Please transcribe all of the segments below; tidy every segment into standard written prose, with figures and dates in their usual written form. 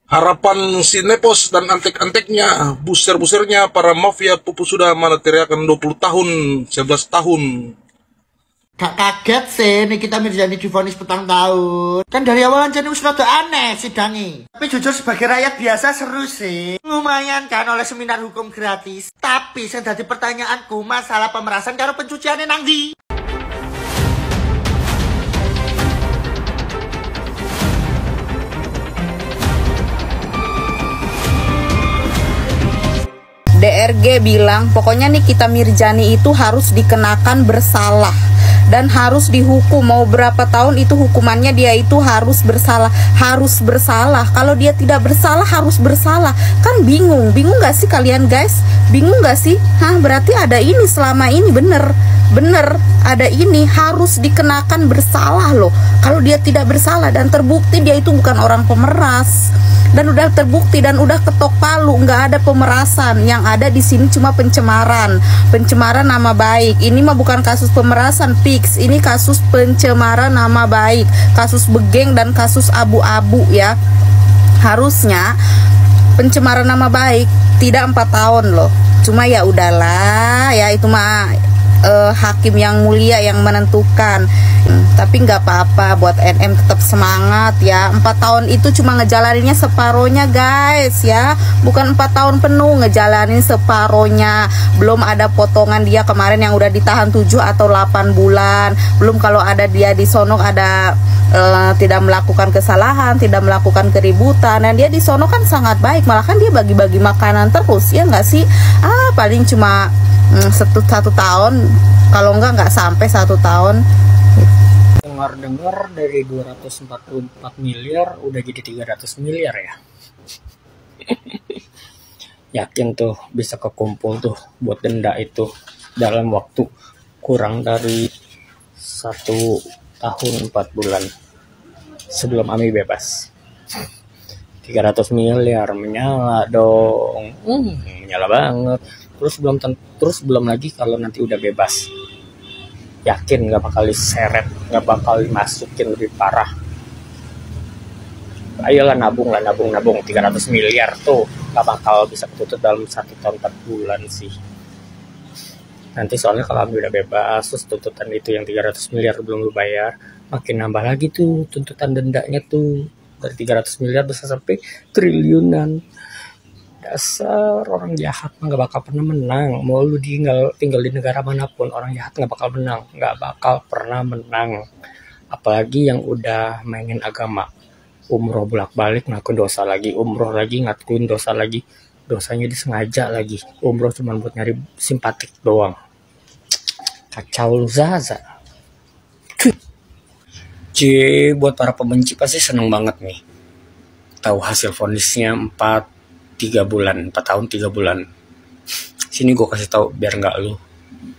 Harapan si Nepos dan antek-anteknya, buser-busernya, para mafia pupus sudah mana teriakan 20 tahun, 11 tahun. Gak kaget sih Nikita Mirzani divonis petang tahun. Kan dari awal aja wis rada aneh sidangi. Tapi jujur sebagai rakyat biasa seru sih. Lumayan kan oleh seminar hukum gratis. Tapi yang dadi pertanyaanku masalah pemerasan karo pencucian nang ndi? DRG bilang pokoknya Nikita Mirzani itu harus dikenakan bersalah dan harus dihukum, mau berapa tahun itu hukumannya, dia itu harus bersalah kalau dia tidak bersalah harus bersalah. Kan bingung gak sih kalian guys? Bingung gak sih? Berarti ada ini selama ini, bener ada ini, harus dikenakan bersalah loh kalau dia tidak bersalah dan terbukti dia itu bukan orang pemeras, dan udah terbukti dan udah ketok palu, nggak ada pemerasan. Yang ada di sini cuma pencemaran nama baik. Ini mah bukan kasus pemerasan fix, ini kasus pencemaran nama baik, kasus begeng dan kasus abu-abu ya. Harusnya pencemaran nama baik tidak 4 tahun loh, cuma ya udahlah ya, itu mah hakim yang mulia yang menentukan. Tapi nggak apa-apa, buat NM tetap semangat ya. 4 tahun itu cuma ngejalaninnya separohnya guys ya, bukan 4 tahun penuh, ngejalanin separohnya. Belum ada potongan dia kemarin yang udah ditahan 7 atau 8 bulan. Belum kalau ada dia di sono ada tidak melakukan kesalahan, tidak melakukan keributan, dan dia di sono kan sangat baik, malah kan dia bagi-bagi makanan terus ya nggak sih. Paling cuma satu tahun, kalau nggak sampai 1 tahun. Dengar-dengar dari 244 miliar udah jadi 300 miliar ya. Yakin tuh bisa kekumpul tuh buat denda itu dalam waktu kurang dari 1 tahun 4 bulan sebelum Ami bebas. 300 miliar menyala dong, menyala banget. Terus belum lagi kalau nanti udah bebas, yakin nggak bakal diseret, nggak bakal dimasukin lebih parah. Ayolah nabung 300 miliar tuh nggak bakal bisa ketutup dalam 1 tahun 4 bulan sih. Nanti soalnya kalau udah bebas, terus tuntutan itu yang 300 miliar belum lu bayar, makin nambah lagi tuh tuntutan dendanya tuh, dari 300 miliar bisa sampai triliunan. Dasar orang jahat nggak bakal pernah menang. Mau lu tinggal di negara manapun, orang jahat nggak bakal pernah menang. Apalagi yang udah mainin agama, umroh bolak-balik ngakuin dosa lagi, umroh lagi ngakuin dosa lagi, dosanya disengaja lagi. Umroh cuma buat nyari simpatik doang. Kacau lu Zaza. Buat para pembenci pasti seneng banget nih tahu hasil vonisnya 3 tahun 3 bulan. Sini gue kasih tahu biar nggak lu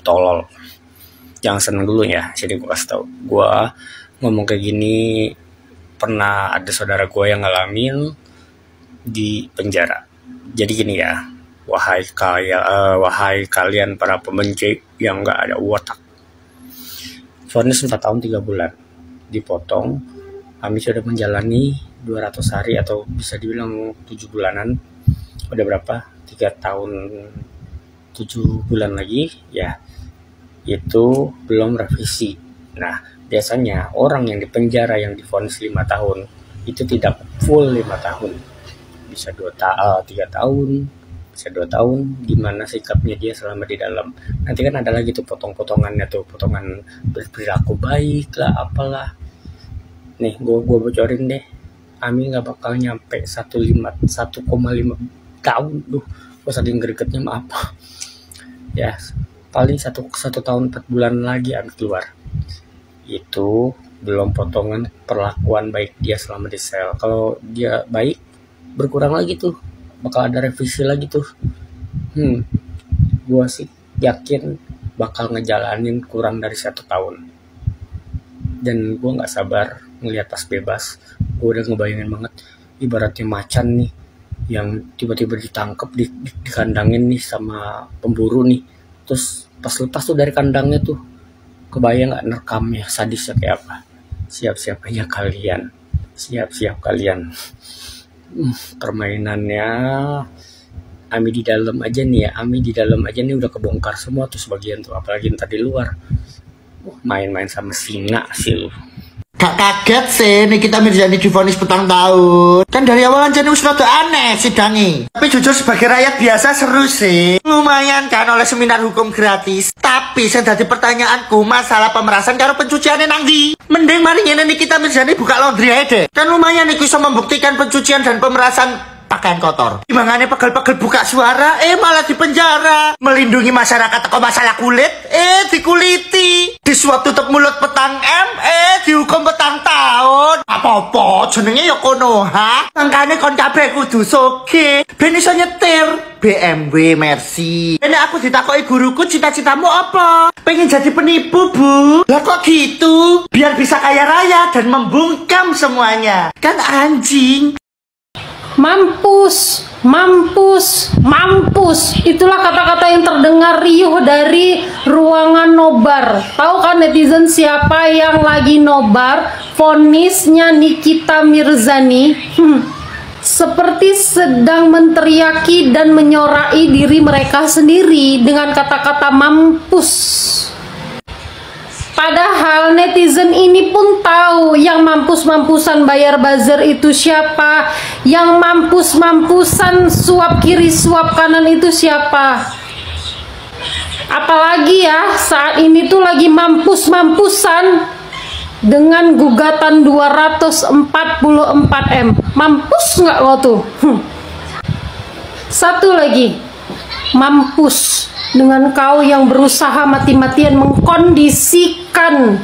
tolol. Jangan seneng dulu ya. Sini gue kasih tahu. Gue ngomong kayak gini pernah ada saudara gue yang ngalamin di penjara. Jadi gini ya, wahai kalian para pembenci yang nggak ada otak. Vonis 4 tahun 3 bulan dipotong. Kami sudah menjalani 200 hari atau bisa dibilang 7 bulanan. Udah berapa? 3 tahun 7 bulan lagi ya, itu belum revisi. Nah biasanya orang yang dipenjara yang divonis 5 tahun itu tidak full 5 tahun, bisa 3 tahun, bisa 2 tahun. Gimana sikapnya dia selama di dalam. Nanti kan ada lagi tuh potong-potongannya tuh, potongan berperilaku baik lah apalah. Nih gue bocorin deh, Ami nggak bakal nyampe 1,5 tahun. Gue saking gregetnya maaf ya, paling 1 tahun 4 bulan lagi Ami keluar. Itu belum potongan perlakuan baik dia selama di sel. Kalau dia baik, berkurang lagi tuh, bakal ada revisi lagi tuh. Gue sih yakin bakal ngejalanin kurang dari 1 tahun. Dan gue gak sabar ngeliat pas bebas. Gue udah ngebayangin banget ibaratnya macan nih yang tiba-tiba ditangkap, dikandangin nih sama pemburu nih, terus pas lepas tuh dari kandangnya tuh, kebayang gak nerekamnya sadisnya kayak apa? Siap-siap aja kalian, permainannya Ami di dalam aja nih ya, Ami di dalam aja nih udah kebongkar semua tuh sebagian tuh, apalagi ntar di luar. Main-main sama singa sih lu. Gak kaget sih Nikita Mirzani divonis petang tahun. Kan dari awal aja wis rada aneh sidangi. Tapi jujur sebagai rakyat biasa seru sih. Lumayan kan oleh seminar hukum gratis. Tapi yang dadi pertanyaanku masalah pemerasan karo pencuciannya nang ndi. Mending mari ngene Nikita Mirzani buka laundry aja deh. Kan lumayan iku bisa membuktikan pencucian dan pemerasan pakaian kotor. Timbangannya pegel-pegel buka suara, malah di penjara. Melindungi masyarakat kok masalah kulit, dikuliti. Disuap tutup mulut petang dihukum petang tahun. Apa-apa, jenenge ya kono, ha? Mangkane kon kabeh kudu soge. Ben iso nyetir BMW Mercy. Ini aku ditakoki guruku, cita-citamu apa? Pengen jadi penipu, Bu. Lah kok gitu? Biar bisa kaya raya dan membungkam semuanya. Kan anjing. Mampus, mampus, mampus. Itulah kata-kata yang terdengar riuh dari ruangan nobar. Tahu kan netizen siapa yang lagi nobar? Vonisnya Nikita Mirzani. Seperti sedang menteriaki dan menyorai diri mereka sendiri dengan kata-kata mampus. Padahal netizen ini pun tahu yang mampus-mampusan bayar buzzer itu siapa, yang mampus-mampusan suap kiri suap kanan itu siapa. Apalagi ya saat ini tuh lagi mampus-mampusan dengan gugatan 244 M. Mampus nggak lo tuh? Satu lagi, mampus dengan kau yang berusaha mati-matian mengkondisikan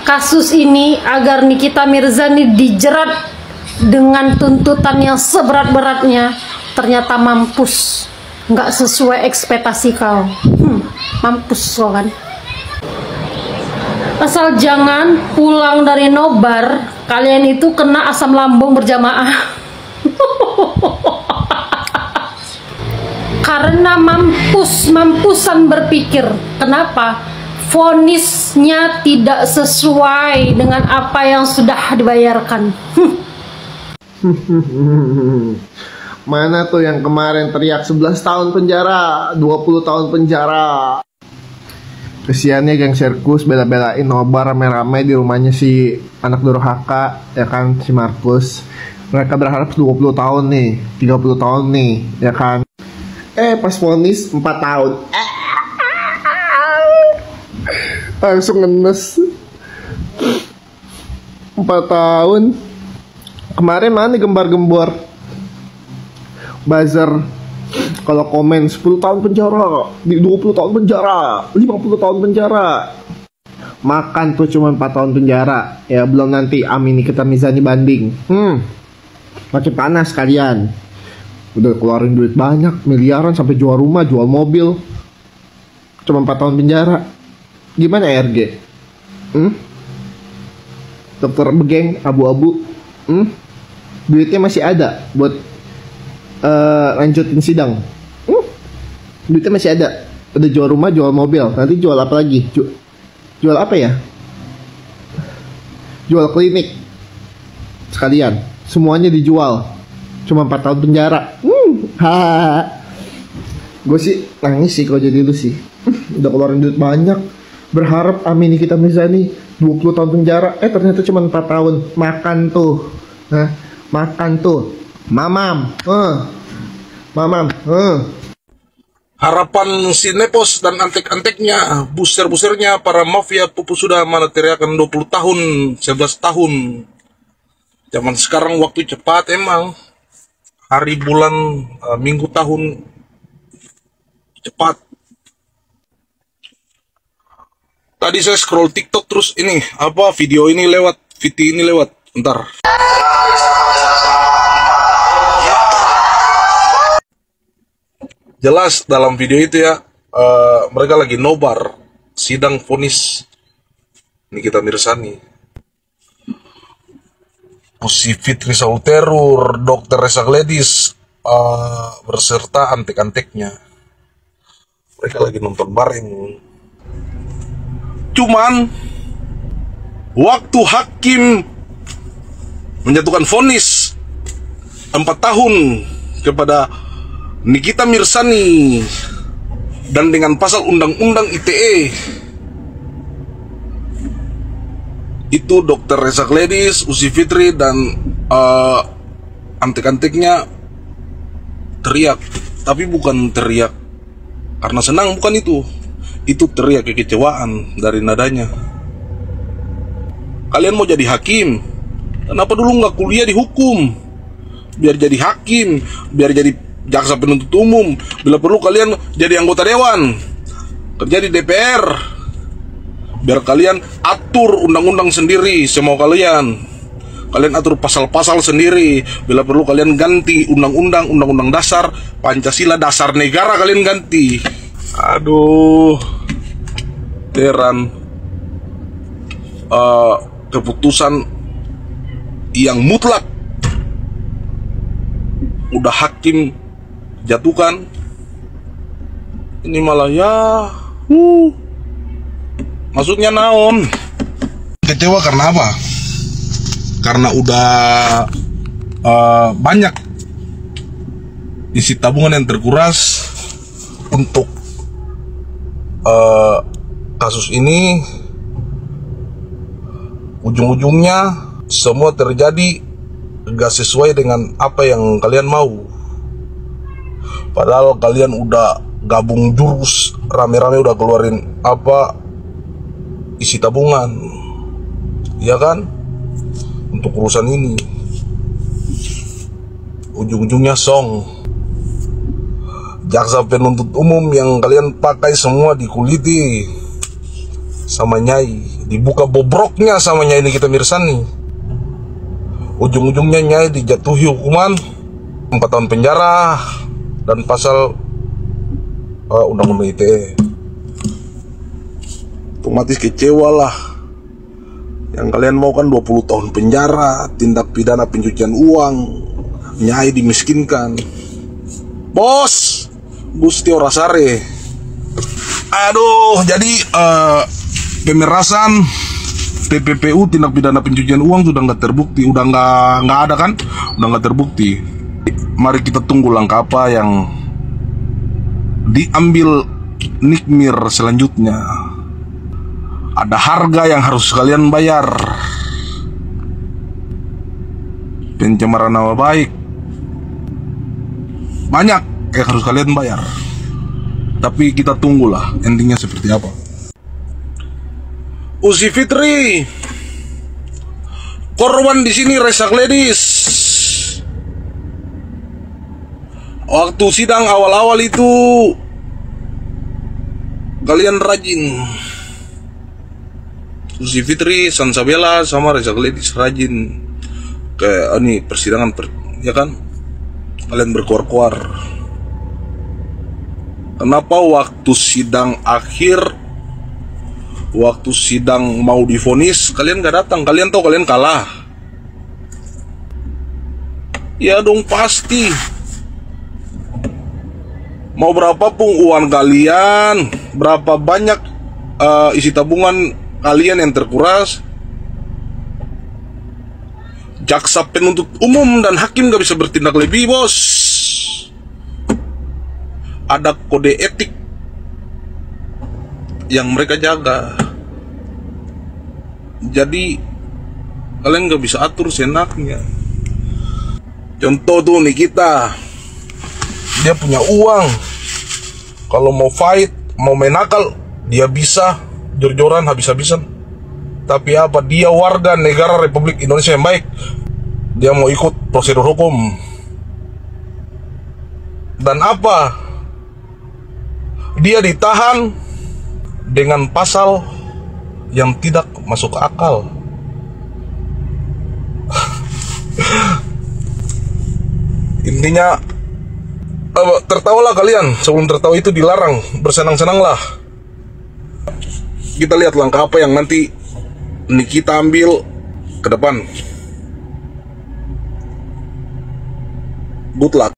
kasus ini agar Nikita Mirzani dijerat dengan tuntutan yang seberat-beratnya. Ternyata mampus, nggak sesuai ekspektasi kau. Mampus lo kan. Asal jangan pulang dari nobar kalian itu kena asam lambung berjamaah. Karena mampusan berpikir. Kenapa? Vonisnya tidak sesuai dengan apa yang sudah dibayarkan. Mana tuh yang kemarin teriak 11 tahun penjara, 20 tahun penjara. Kesiannya geng sirkus bela-belain nobar rame-rame di rumahnya si anak durhaka, ya kan, si Markus. Mereka berharap 20 tahun nih, 30 tahun nih, ya kan. Pas vonis 4 tahun. Langsung ngenes. 4 tahun. Kemarin mana gembar-gembor buzzer kalau komen 10 tahun penjara, 20 tahun penjara, 50 tahun penjara. Makan tuh cuma 4 tahun penjara. Ya belum nanti Ami Nikita Mirzani banding. Makin panas kalian. Udah keluarin duit banyak, miliaran, sampai jual rumah, jual mobil. Cuma 4 tahun penjara. Gimana RG? Dokter begeng, abu-abu. Duitnya masih ada buat lanjutin sidang. Duitnya masih ada. Udah jual rumah, jual mobil. Nanti jual apa lagi? Jual apa ya? Jual klinik. Sekalian. Semuanya dijual. Cuma 4 tahun penjara. Gue sih nangis sih kalau jadi lu sih. Udah keluarin duit banyak, berharap Ami Nikita Mirzani 20 tahun penjara. Ternyata cuma 4 tahun. Makan tuh. Makan tuh. Mamam. Mamam. Harapan Sinepos dan antek-anteknya, buser-busernya, para mafia pupus sudah meneriakan 20 tahun, 11 tahun. Zaman sekarang waktu cepat emang. Hari, bulan, minggu, tahun cepat. Tadi saya scroll TikTok terus ini video ini lewat, Bentar. Jelas dalam video itu ya, mereka lagi nobar sidang vonis Nikita Mirzani. Si Fitri Sauterur, Dr. Reza Gladys, berserta antek-anteknya. Mereka lagi nonton bareng. Cuman waktu hakim menjatuhkan vonis tahun kepada Nikita Mirzani dan dengan pasal undang-undang ITE itu Dr. Reza Gladys, Uzi Fitri dan antek-anteknya teriak, tapi bukan teriak karena senang, bukan itu teriak kekecewaan dari nadanya. Kalian mau jadi hakim, kenapa dulu nggak kuliah di hukum? Biar jadi hakim, biar jadi jaksa penuntut umum, bila perlu kalian jadi anggota dewan, kerja di DPR, biar kalian atur undang-undang sendiri semau kalian. Kalian atur pasal-pasal sendiri, bila perlu kalian ganti undang-undang dasar Pancasila, dasar negara kalian ganti. Aduh, heran. Keputusan yang mutlak udah hakim jatuhkan, ini malah ya maksudnya naon. Kecewa karena apa? Karena udah banyak isi tabungan yang terkuras untuk kasus ini. Ujung-ujungnya semua terjadi gak sesuai dengan apa yang kalian mau. Padahal kalian udah gabung jurus, rame-rame udah keluarin isi tabungan, ya kan, untuk urusan ini. Ujung-ujungnya song. Jaksa penuntut umum yang kalian pakai semua dikuliti sama Nyai, dibuka bobroknya sama Nyai Nikita Mirzani. Ujung-ujungnya Nyai dijatuhi hukuman 4 tahun penjara dan pasal undang-undang ITE. Otomatis kecewa lah. Yang kalian mau kan 20 tahun penjara, tindak pidana pencucian uang, Nyai dimiskinkan. Bos, Gusti Orasare. Aduh, jadi pemerasan TPPU, tindak pidana pencucian uang sudah nggak terbukti, udah nggak ada kan, udah nggak terbukti. Mari kita tunggu langkah apa yang diambil Nikmir selanjutnya. Ada harga yang harus kalian bayar. Pencemaran nama baik banyak yang harus kalian bayar. Tapi kita tunggulah endingnya seperti apa. Uzi Fitri, korban di sini Reza Gladys. Waktu sidang awal-awal itu kalian rajin. Uzi Fitri, Sansabella sama Reza Gladys rajin ke ini persidangan ya kan? Kalian berkuar-kuar. Kenapa waktu sidang akhir, waktu sidang mau divonis, kalian gak datang? Kalian tahu kalian kalah. Ya dong pasti. Mau berapapun uang kalian, berapa banyak isi tabungan kalian yang terkuras, jaksa penuntut umum dan hakim gak bisa bertindak lebih, bos. Ada kode etik yang mereka jaga. Jadi kalian gak bisa atur senaknya. Contoh tuh Nikita, dia punya uang, kalau mau fight, mau main nakal, dia bisa jor-joran habis-habisan. Tapi apa, dia warga negara Republik Indonesia yang baik, dia mau ikut prosedur hukum. Dan apa, dia ditahan dengan pasal yang tidak masuk akal. Intinya tertawalah kalian, sebelum tertawa itu dilarang, bersenang-senanglah. Kita lihat langkah apa yang nanti Nikita ambil ke depan. Good luck.